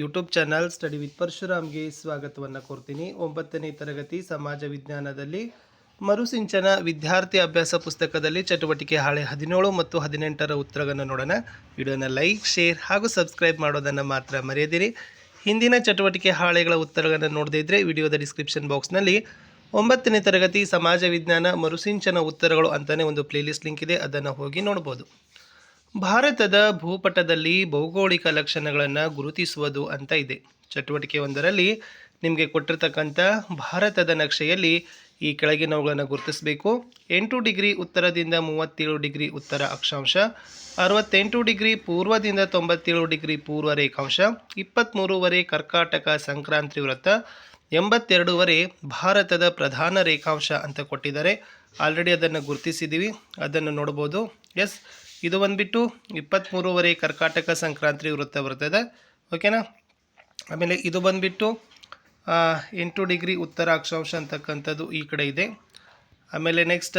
YouTube channel study with ಪರಶುರಾಮ್ಗೆ ಸ್ವಾಗತವನ್ನು ಕೋರ್ತೀನಿ. 9ನೇ ತರಗತಿ ಸಮಾಜ ವಿಜ್ಞಾನದಲ್ಲಿ ಮರುಸಿಂಚನ ವಿದ್ಯಾರ್ಥಿ ಅಭ್ಯಾಸ ಪುಸ್ತಕದಲ್ಲಿ ಚಟುವಟಿಕೆ ಹಾಳೆ 17 ಮತ್ತು 18ರ ಉತ್ತರಗಳನ್ನು ನೋಡೋಣ. ವಿಡಿಯೋನ ಲೈಕ್, ಶೇರ್ ಹಾಗೂ ಸಬ್ಸ್ಕ್ರೈಬ್ ಮಾಡೋದನ್ನು ಮಾತ್ರ ಮರೆಯದಿರಿ. ಹಿಂದಿನ ಚಟುವಟಿಕೆ ಹಾಳೆಗಳ ಉತ್ತರಗಳನ್ನು ನೋಡದೇ ಇದ್ದರೆ ವಿಡಿಯೋದ ಡಿಸ್ಕ್ರಿಪ್ಷನ್ ಬಾಕ್ಸ್ನಲ್ಲಿ 9ನೇ ತರಗತಿ ಸಮಾಜ ವಿಜ್ಞಾನ ಮರುಸಿಂಚನ ಉತ್ತರಗಳು ಅಂತಲೇ ಒಂದು ಪ್ಲೇಲಿಸ್ಟ್ ಲಿಂಕ್ ಇದೆ, ಅದನ್ನು ಹೋಗಿ ನೋಡ್ಬೋದು. ಭಾರತದ ಭೂಪಟದಲ್ಲಿ ಭೌಗೋಳಿಕ ಲಕ್ಷಣಗಳನ್ನು ಗುರುತಿಸುವುದು ಅಂತ ಇದೆ. ಚಟುವಟಿಕೆ 1ರಲ್ಲಿ ನಿಮಗೆ ಕೊಟ್ಟಿರ್ತಕ್ಕಂಥ ಭಾರತದ ನಕ್ಷೆಯಲ್ಲಿ ಈ ಕೆಳಗಿನವುಗಳನ್ನು ಗುರುತಿಸಬೇಕು. 8 ಡಿಗ್ರಿ ಉತ್ತರದಿಂದ 37 ಡಿಗ್ರಿ ಉತ್ತರ ಅಕ್ಷಾಂಶ, 68 ಡಿಗ್ರಿ ಪೂರ್ವದಿಂದ 97 ಡಿಗ್ರಿ ಪೂರ್ವ ರೇಖಾಂಶ, 23ವರೆ ಕರ್ಕಾಟಕ ಸಂಕ್ರಾಂತಿ ವೃತ್ತ, 82ವರೆ ಭಾರತದ ಪ್ರಧಾನ ರೇಖಾಂಶ ಅಂತ ಕೊಟ್ಟಿದ್ದಾರೆ. ಆಲ್ರೆಡಿ ಅದನ್ನು ಗುರುತಿಸಿದ್ದೀವಿ, ಅದನ್ನು ನೋಡ್ಬೋದು. ಎಸ್, ಇದು ಬಂದುಬಿಟ್ಟು 23ವರೆ ಕರ್ಕಾಟಕ ಸಂಕ್ರಾಂತಿ ವೃತ್ತ ಬರ್ತದೆ, ಓಕೆನಾ. ಆಮೇಲೆ ಇದು ಬಂದುಬಿಟ್ಟು 8 ಡಿಗ್ರಿ ಉತ್ತರ ಅಕ್ಷಾಂಶ ಅಂತಕ್ಕಂಥದ್ದು ಈ ಕಡೆ ಇದೆ. ಆಮೇಲೆ ನೆಕ್ಸ್ಟ್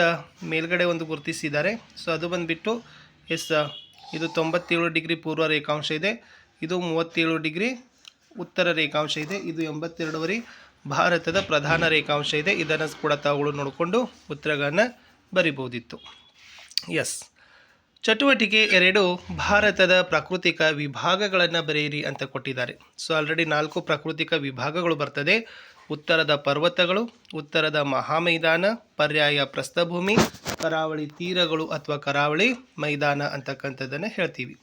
ಮೇಲ್ಗಡೆ ಒಂದು ಗುರುತಿಸಿದ್ದಾರೆ, ಸೊ ಅದು ಬಂದುಬಿಟ್ಟು ಇದು 97 ಡಿಗ್ರಿ ಪೂರ್ವ ರೇಖಾಂಶ ಇದೆ, ಇದು 37 ಡಿಗ್ರಿ ಉತ್ತರ ರೇಖಾಂಶ ಇದೆ, ಇದು 82ವರೆ ಭಾರತದ ಪ್ರಧಾನ ರೇಖಾಂಶ ಇದೆ. ಇದನ್ನು ಕೂಡ ತಾವುಗಳು ನೋಡಿಕೊಂಡು ಉತ್ತರಗಳನ್ನು ಬರಿಬೋದಿತ್ತು. ಎಸ್, ಚಟುವಟಿಕೆ 2 ಭಾರತದ ಪ್ರಾಕೃತಿಕ ವಿಭಾಗಗಳನ್ನು ಬರೆಯಿರಿ ಅಂತ ಕೊಟ್ಟಿದ್ದಾರೆ. ಸೊ ಆಲ್ರೆಡಿ 4 ಪ್ರಾಕೃತಿಕ ವಿಭಾಗಗಳು ಬರ್ತದೆ. ಉತ್ತರದ ಪರ್ವತಗಳು, ಉತ್ತರದ ಮಹಾಮೈದಾನ, ಪರ್ಯಾಯ ಪ್ರಸ್ಥಭೂಮಿ, ಕರಾವಳಿ ತೀರಗಳು ಅಥವಾ ಕರಾವಳಿ ಮೈದಾನ ಅಂತಕ್ಕಂಥದ್ದನ್ನು ಹೇಳ್ತೀವಿ.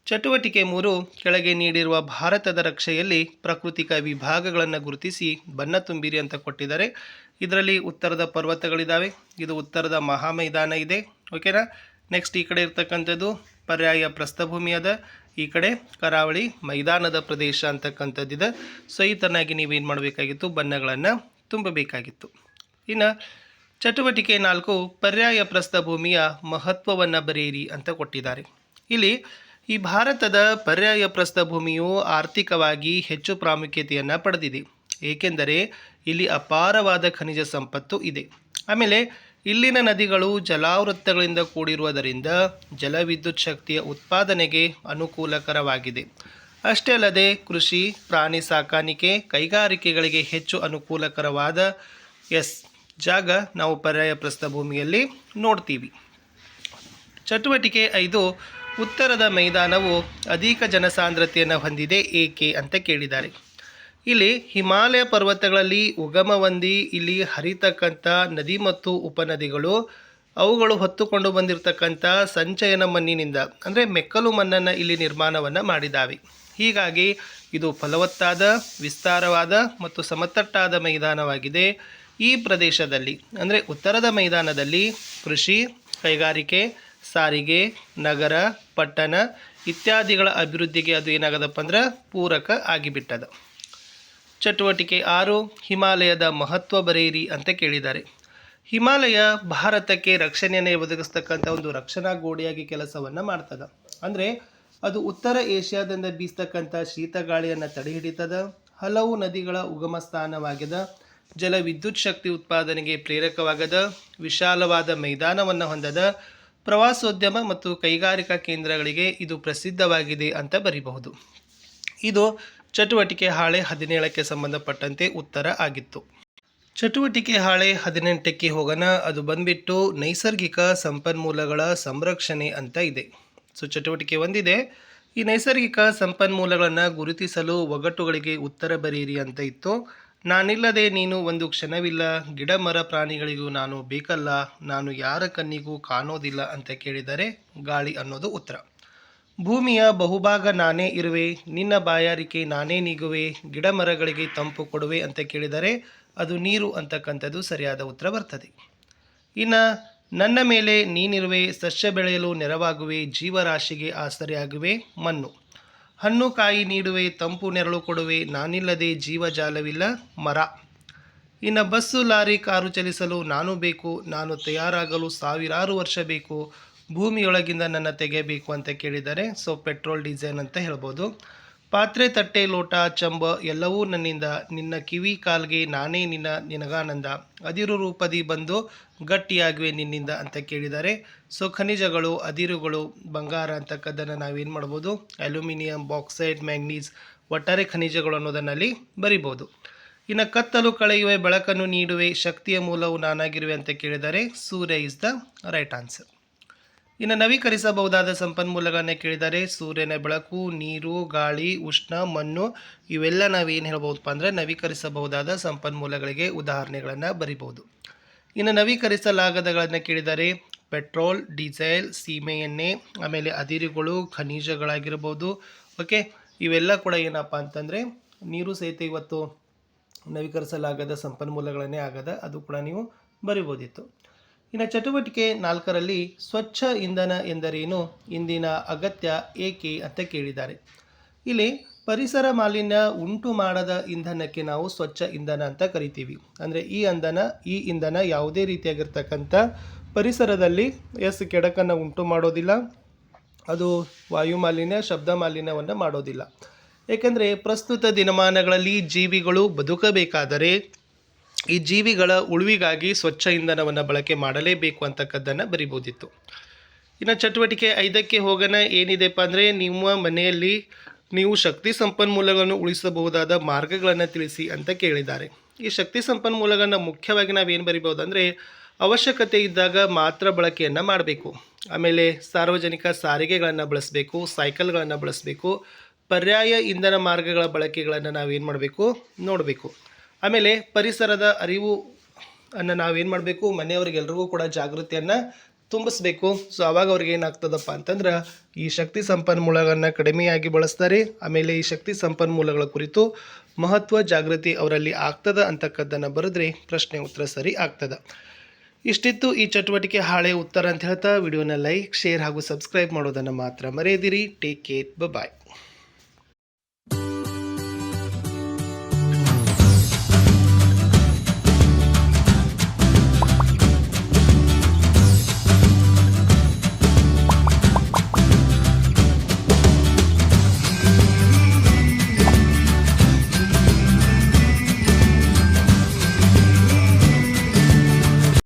ಚಟುವಟಿಕೆ 3 ಕೆಳಗೆ ನೀಡಿರುವ ಭಾರತದ ನಕ್ಷೆಯಲ್ಲಿ ಪ್ರಾಕೃತಿಕ ವಿಭಾಗಗಳನ್ನು ಗುರುತಿಸಿ ಬಣ್ಣ ತುಂಬಿರಿ ಅಂತ ಕೊಟ್ಟಿದ್ದಾರೆ. ಇದರಲ್ಲಿ ಉತ್ತರದ ಪರ್ವತಗಳಿದ್ದಾವೆ, ಇದು ಉತ್ತರದ ಮಹಾಮೈದಾನ ಇದೆ, ಓಕೆನಾ. ನೆಕ್ಸ್ಟ್ ಈ ಕಡೆ ಇರ್ತಕ್ಕಂಥದ್ದು ಪರ್ಯಾಯ ಪ್ರಸ್ಥಭೂಮಿ ಅದ, ಈ ಕಡೆ ಕರಾವಳಿ ಮೈದಾನದ ಪ್ರದೇಶ ಅಂತಕ್ಕಂಥದ್ದಿದೆ. ಸೊ ಈ ಥರನಾಗಿ ನೀವೇನು ಮಾಡಬೇಕಾಗಿತ್ತು, ಬಣ್ಣಗಳನ್ನು ತುಂಬಬೇಕಾಗಿತ್ತು. ಇನ್ನು ಚಟುವಟಿಕೆ 4 ಪರ್ಯಾಯ ಪ್ರಸ್ಥಭೂಮಿಯ ಮಹತ್ವವನ್ನು ಬರೆಯಿರಿ ಅಂತ ಕೊಟ್ಟಿದ್ದಾರೆ. ಇಲ್ಲಿ ಈ ಭಾರತದ ಪರ್ಯಾಯ ಪ್ರಸ್ಥಭೂಮಿಯು ಆರ್ಥಿಕವಾಗಿ ಹೆಚ್ಚು ಪ್ರಾಮುಖ್ಯತೆಯನ್ನು ಪಡೆದಿದೆ, ಏಕೆಂದರೆ ಇಲ್ಲಿ ಅಪಾರವಾದ ಖನಿಜ ಸಂಪತ್ತು ಇದೆ. ಆಮೇಲೆ ಇಲ್ಲಿನ ನದಿಗಳು ಜಲಾವೃತ್ತಗಳಿಂದ ಕೂಡಿರುವುದರಿಂದ ಜಲವಿದ್ಯುತ್ ಶಕ್ತಿಯ ಉತ್ಪಾದನೆಗೆ ಅನುಕೂಲಕರವಾಗಿದೆ. ಅಷ್ಟೇ ಅಲ್ಲದೆ ಕೃಷಿ, ಪ್ರಾಣಿ ಸಾಕಾಣಿಕೆ, ಕೈಗಾರಿಕೆಗಳಿಗೆ ಹೆಚ್ಚು ಅನುಕೂಲಕರವಾದ ಜಾಗ ನಾವು ಪರ್ಯಾಯ ಪ್ರಸ್ಥಭೂಮಿಯಲ್ಲಿ ನೋಡ್ತೀವಿ. ಚಟುವಟಿಕೆ 5 ಉತ್ತರದ ಮೈದಾನವು ಅಧಿಕ ಜನಸಾಂದ್ರತೆಯನ್ನು ಹೊಂದಿದೆ ಏಕೆ ಅಂತ ಕೇಳಿದ್ದಾರೆ. ಇಲ್ಲಿ ಹಿಮಾಲಯ ಪರ್ವತಗಳಲ್ಲಿ ಉಗಮ ಹೊಂದಿ ಇಲ್ಲಿ ಹರಿತಕ್ಕಂಥ ನದಿ ಮತ್ತು ಉಪನದಿಗಳು ಅವುಗಳು ಹೊತ್ತುಕೊಂಡು ಬಂದಿರತಕ್ಕಂಥ ಸಂಚಯನ ಮಣ್ಣಿನಿಂದ ಅಂದರೆ ಮೆಕ್ಕಲು ಮಣ್ಣನ್ನು ಇಲ್ಲಿ ನಿರ್ಮಾಣವನ್ನು ಮಾಡಿದ್ದಾವೆ. ಹೀಗಾಗಿ ಇದು ಫಲವತ್ತಾದ, ವಿಸ್ತಾರವಾದ ಮತ್ತು ಸಮತಟ್ಟಾದ ಮೈದಾನವಾಗಿದೆ. ಈ ಪ್ರದೇಶದಲ್ಲಿ ಅಂದರೆ ಉತ್ತರದ ಮೈದಾನದಲ್ಲಿ ಕೃಷಿ, ಕೈಗಾರಿಕೆ, ಸಾರಿಗೆ, ನಗರ, ಪಟ್ಟಣ ಇತ್ಯಾದಿಗಳ ಅಭಿವೃದ್ಧಿಗೆ ಅದು ಏನಾಗದಪ್ಪ ಅಂದ್ರೆ ಪೂರಕ ಆಗಿಬಿಟ್ಟದ. ಚಟುವಟಿಕೆ 6 ಹಿಮಾಲಯದ ಮಹತ್ವ ಬರೆಯಿರಿ ಅಂತ ಕೇಳಿದ್ದಾರೆ. ಹಿಮಾಲಯ ಭಾರತಕ್ಕೆ ರಕ್ಷಣೆಯನ್ನು ಒದಗಿಸ್ತಕ್ಕಂಥ ಒಂದು ರಕ್ಷಣಾ ಗೋಡೆಯಾಗಿ ಕೆಲಸವನ್ನು ಮಾಡ್ತದೆ. ಅಂದರೆ ಅದು ಉತ್ತರ ಏಷ್ಯಾದಿಂದ ಬೀಸ್ತಕ್ಕಂಥ ಶೀತ ಗಾಳಿಯನ್ನು ತಡೆ ಹಿಡಿತದ, ಹಲವು ನದಿಗಳ ಉಗಮ ಸ್ಥಾನವಾಗಿದೆ, ಜಲ ವಿದ್ಯುತ್ ಶಕ್ತಿ ಉತ್ಪಾದನೆಗೆ ಪ್ರೇರಕವಾಗದ, ವಿಶಾಲವಾದ ಮೈದಾನವನ್ನು ಹೊಂದದ, ಪ್ರವಾಸೋದ್ಯಮ ಮತ್ತು ಕೈಗಾರಿಕಾ ಕೇಂದ್ರಗಳಿಗೆ ಇದು ಪ್ರಸಿದ್ಧವಾಗಿದೆ ಅಂತ ಬರೀಬಹುದು. ಇದು ಚಟುವಟಿಕೆ ಹಾಳೆ 17ಕ್ಕೆ ಸಂಬಂಧಪಟ್ಟಂತೆ ಉತ್ತರ ಆಗಿತ್ತು. ಚಟುವಟಿಕೆ ಹಾಳೆ 18ಕ್ಕೆ ಹೋಗೋಣ. ಅದು ಬಂದ್ಬಿಟ್ಟು ನೈಸರ್ಗಿಕ ಸಂಪನ್ಮೂಲಗಳ ಸಂರಕ್ಷಣೆ ಅಂತ ಇದೆ. ಸೊ ಚಟುವಟಿಕೆ 1 ಇದೆ, ಈ ನೈಸರ್ಗಿಕ ಸಂಪನ್ಮೂಲಗಳನ್ನು ಗುರುತಿಸಲು ಒಗಟುಗಳಿಗೆ ಉತ್ತರ ಬರೆಯಿರಿ ಅಂತ ಇತ್ತು. ನಾನಿಲ್ಲದೆ ನೀನು ಒಂದು ಕ್ಷಣವಿಲ್ಲ, ಗಿಡ ಮರ ಪ್ರಾಣಿಗಳಿಗೂ ನಾನು ಬೇಕಲ್ಲ, ನಾನು ಯಾರ ಕಣ್ಣಿಗೂ ಕಾಣೋದಿಲ್ಲ ಅಂತ ಕೇಳಿದರೆ ಗಾಳಿ ಅನ್ನೋದು ಉತ್ತರ. ಭೂಮಿಯ ಬಹುಭಾಗ ನಾನೇ ಇರುವೆ, ನಿನ್ನ ಬಾಯಾರಿಕೆ ನಾನೇ ನೀಗುವೆ, ಗಿಡ ಮರಗಳಿಗೆ ತಂಪು ಕೊಡುವೆ ಅಂತ ಕೇಳಿದರೆ ಅದು ನೀರು ಅಂತಕ್ಕಂಥದ್ದು ಸರಿಯಾದ ಉತ್ತರ ಬರ್ತದೆ. ಇನ್ನು ನನ್ನ ಮೇಲೆ ನೀನಿರುವೆ, ಸಸ್ಯ ಬೆಳೆಯಲು ನೆರವಾಗುವೆ, ಜೀವರಾಶಿಗೆ ಆಸರೆಯಾಗುವೆ, ಮಣ್ಣು. ಹಣ್ಣು ಕಾಯಿ ನೀಡುವೆ, ತಂಪು ನೆರಳು ಕೊಡುವೆ, ನಾನಿಲ್ಲದೆ ಜೀವಜಾಲವಿಲ್ಲ, ಮರ. ಇನ್ನು ಬಸ್ಸು, ಲಾರಿ, ಕಾರು ಚಲಿಸಲು ನಾನು ಬೇಕು, ನಾನು ತಯಾರಾಗಲು ಸಾವಿರಾರು ವರ್ಷ ಬೇಕು, ಭೂಮಿಯೊಳಗಿಂದ ನನ್ನ ತೆಗೆಯಬೇಕು ಅಂತ ಕೇಳಿದ್ದಾರೆ. ಸೊ ಪೆಟ್ರೋಲ್, ಡೀಸೆಲ್ ಅಂತ ಹೇಳ್ಬೋದು. ಪಾತ್ರೆ, ತಟ್ಟೆ, ಲೋಟ, ಚಂಬ ಎಲ್ಲವೂ ನನ್ನಿಂದ, ನಿನ್ನ ಕಿವಿ ಕಾಲ್ಗೆ ನಾನೇ ನಿನಗಾನಂದ, ಅದಿರು ರೂಪದಿ ಬಂದು ಗಟ್ಟಿಯಾಗುವೆ ನಿನ್ನಿಂದ ಅಂತ ಕೇಳಿದ್ದಾರೆ. ಸೊ ಖನಿಜಗಳು, ಅದಿರುಗಳು, ಬಂಗಾರ ಅಂತಕ್ಕದ್ದನ್ನು ನಾವೇನು ಮಾಡ್ಬೋದು, ಅಲ್ಯೂಮಿನಿಯಂ, ಬಾಕ್ಸೈಟ್, ಮ್ಯಾಂಗ್ನೀಸ್ ಒಟ್ಟಾರೆ ಖನಿಜಗಳು ಅನ್ನೋದನ್ನು ಅಲ್ಲಿ ಬರಿಬೋದು. ಇನ್ನು ಕತ್ತಲು ಕಳೆಯುವೆ, ಬೆಳಕನ್ನು ನೀಡುವೆ, ಶಕ್ತಿಯ ಮೂಲವು ನಾನಾಗಿರುವೆ ಅಂತ ಕೇಳಿದರೆ ಸೂರ್ಯ ಇಸ್ ದ ರೈಟ್ ಆನ್ಸರ್. ಇನ್ನು ನವೀಕರಿಸಬಹುದಾದ ಸಂಪನ್ಮೂಲಗಳನ್ನ ಕೇಳಿದರೆ ಸೂರ್ಯನ ಬೆಳಕು, ನೀರು, ಗಾಳಿ, ಉಷ್ಣ, ಮಣ್ಣು ಇವೆಲ್ಲ ನಾವೇನು ಹೇಳ್ಬೋದಪ್ಪ ಅಂದರೆ ನವೀಕರಿಸಬಹುದಾದ ಸಂಪನ್ಮೂಲಗಳಿಗೆ ಉದಾಹರಣೆಗಳನ್ನು ಬರಿಬೋದು. ಇನ್ನು ನವೀಕರಿಸಲಾಗದಗಳನ್ನು ಕೇಳಿದರೆ ಪೆಟ್ರೋಲ್, ಡೀಸೆಲ್, ಸೀಮೆ ಎಣ್ಣೆ, ಆಮೇಲೆ ಅದಿರುಗಳು, ಖನಿಜಗಳಾಗಿರ್ಬೋದು. ಓಕೆ, ಇವೆಲ್ಲ ಕೂಡ ಏನಪ್ಪ ಅಂತಂದರೆ ನೀರು ಸಹಿತ ಇವತ್ತು ನವೀಕರಿಸಲಾಗದ ಸಂಪನ್ಮೂಲಗಳನ್ನೇ ಆಗದ, ಅದು ಕೂಡ ನೀವು ಬರಿಬೋದಿತ್ತು. ಇನ್ನು ಚಟುವಟಿಕೆ 4ರಲ್ಲಿ ಸ್ವಚ್ಛ ಇಂಧನ ಎಂದರೇನು, ಇಂದಿನ ಅಗತ್ಯ ಏಕೆ ಅಂತ ಕೇಳಿದ್ದಾರೆ. ಇಲ್ಲಿ ಪರಿಸರ ಮಾಲಿನ್ಯ ಉಂಟು ಮಾಡದ ಇಂಧನಕ್ಕೆ ನಾವು ಸ್ವಚ್ಛ ಇಂಧನ ಅಂತ ಕರಿತೀವಿ. ಅಂದರೆ ಈ ಇಂಧನ ಯಾವುದೇ ರೀತಿಯಾಗಿರ್ತಕ್ಕಂಥ ಪರಿಸರದಲ್ಲಿ ಕೆಡಕನ್ನು ಉಂಟು ಮಾಡೋದಿಲ್ಲ, ಅದು ವಾಯು ಮಾಲಿನ್ಯ, ಶಬ್ದ ಮಾಲಿನ್ಯವನ್ನು ಮಾಡೋದಿಲ್ಲ. ಏಕೆಂದರೆ ಪ್ರಸ್ತುತ ದಿನಮಾನಗಳಲ್ಲಿ ಜೀವಿಗಳು ಬದುಕಬೇಕಾದರೆ ಈ ಜೀವಿಗಳ ಉಳಿವಿಗಾಗಿ ಸ್ವಚ್ಛ ಇಂಧನವನ್ನು ಬಳಕೆ ಮಾಡಲೇಬೇಕು ಅಂತಕ್ಕದ್ದನ್ನು ಬರಿಬೋದಿತ್ತು. ಇನ್ನು ಚಟುವಟಿಕೆ 5ಕ್ಕೆ ಹೋಗೋಣ. ಏನಿದೆಪ್ಪ ಅಂದರೆ ನಿಮ್ಮ ಮನೆಯಲ್ಲಿ ನೀವು ಶಕ್ತಿ ಸಂಪನ್ಮೂಲಗಳನ್ನು ಉಳಿಸಬಹುದಾದ ಮಾರ್ಗಗಳನ್ನು ತಿಳಿಸಿ ಅಂತ ಕೇಳಿದ್ದಾರೆ. ಈ ಶಕ್ತಿ ಸಂಪನ್ಮೂಲಗಳನ್ನು ಮುಖ್ಯವಾಗಿ ನಾವೇನು ಬರಿಬೋದು ಅಂದರೆ ಅವಶ್ಯಕತೆ ಇದ್ದಾಗ ಮಾತ್ರ ಬಳಕೆಯನ್ನು ಮಾಡಬೇಕು. ಆಮೇಲೆ ಸಾರ್ವಜನಿಕ ಸಾರಿಗೆಗಳನ್ನು ಬಳಸಬೇಕು, ಸೈಕಲ್ಗಳನ್ನು ಬಳಸಬೇಕು, ಪರ್ಯಾಯ ಇಂಧನ ಮಾರ್ಗಗಳ ಬಳಕೆಗಳನ್ನು ನಾವೇನು ಮಾಡಬೇಕು ನೋಡಬೇಕು. ಆಮೇಲೆ ಪರಿಸರದ ಅರಿವು ನಾವೇನು ಮಾಡಬೇಕು, ಮನೆಯವರಿಗೆಲ್ರಿಗೂ ಕೂಡ ಜಾಗೃತಿಯನ್ನು ತುಂಬಿಸ್ಬೇಕು. ಸೊ ಆವಾಗ ಅವ್ರಿಗೆ ಏನಾಗ್ತದಪ್ಪ ಅಂತಂದ್ರೆ ಈ ಶಕ್ತಿ ಸಂಪನ್ಮೂಲಗಳನ್ನು ಕಡಿಮೆಯಾಗಿ ಬಳಸ್ತಾರೆ. ಆಮೇಲೆ ಈ ಶಕ್ತಿ ಸಂಪನ್ಮೂಲಗಳ ಕುರಿತು ಮಹತ್ವ ಜಾಗೃತಿ ಅವರಲ್ಲಿ ಆಗ್ತದ ಅಂತಕ್ಕದ್ದನ್ನು ಬರೆದ್ರೆ ಪ್ರಶ್ನೆ ಉತ್ತರ ಸರಿ ಆಗ್ತದೆ. ಇಷ್ಟಿತ್ತು ಈ ಚಟುವಟಿಕೆ ಹಾಳೆ ಉತ್ತರ ಅಂತ ಹೇಳ್ತಾ ವಿಡಿಯೋನ ಲೈಕ್, ಶೇರ್ ಹಾಗೂ ಸಬ್ಸ್ಕ್ರೈಬ್ ಮಾಡೋದನ್ನು ಮಾತ್ರ ಮರೆಯದಿರಿ. ಟೇಕ್ ಕೇರ್, ಬಾಯ್.